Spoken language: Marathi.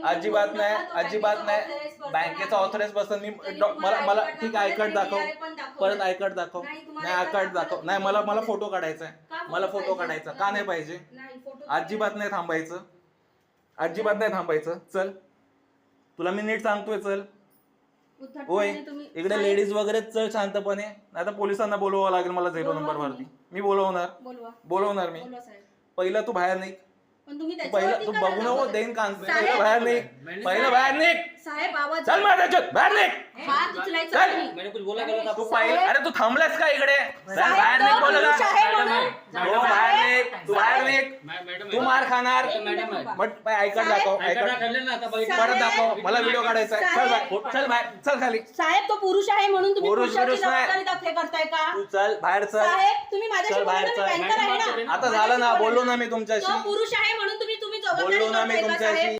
अजिबात नाही, अजिबात नाही. बँकेचा ऑथराईज पर्सन मी मला ठीक आहे. आय कार्ड दाखव, परत आय कार्ड दाखव. नाही आय कार्ड दाखव. नाही मला फोटो काढायचा आहे. मला फोटो काढायचा का नाही पाहिजे? अजिबात नाही थांबायचं, अजिबात नाही थांबायचं. चल तुला मी नीट सांगतोय, चल. होय इकडे लेडीज वगैरे चल शांतपणे, नाही तर पोलिसांना बोलवावं लागेल मला 0 नंबर वरती. मी बोलवणार मी. पहिलं तू बाहेर निघ. पहिलं तू बघू नको देईन कान. पहिलं बाहेर निघ, पहिलं बाहेर निघ साहेब. आवाज चल माझ्यात बाहेर निघ. हात उचलायचा नाही. मैंने कुछ बोला क्या था? तू पहिलं, अरे तू थांबलास का इकडे? बाहेर निघ बोलला. तू बाहेर निघ. तू मार खाणार. बट आय कार्ड दाखव, आय कार्ड परत दाखव. मला व्हिडिओ काढायचा आहे. चल बाहेर, चल बाहेर, चल खाली. साहेब तो पुरुष आहे म्हणून तुम्ही पुरुष पुरुषाची नाही. जबाबदारी दाखले करताय का? तू चल बाहेर, चल साहेब तुम्ही माझ्याशी चल बाहेर, बोलता, मी चल. बँकर आहे ना. आता झालं ना, बोललो ना मी तुमच्याशी. तो पुरुष आहे म्हणून तुम्ही बोललो ना मी जबाबदारी तुमच्याशी.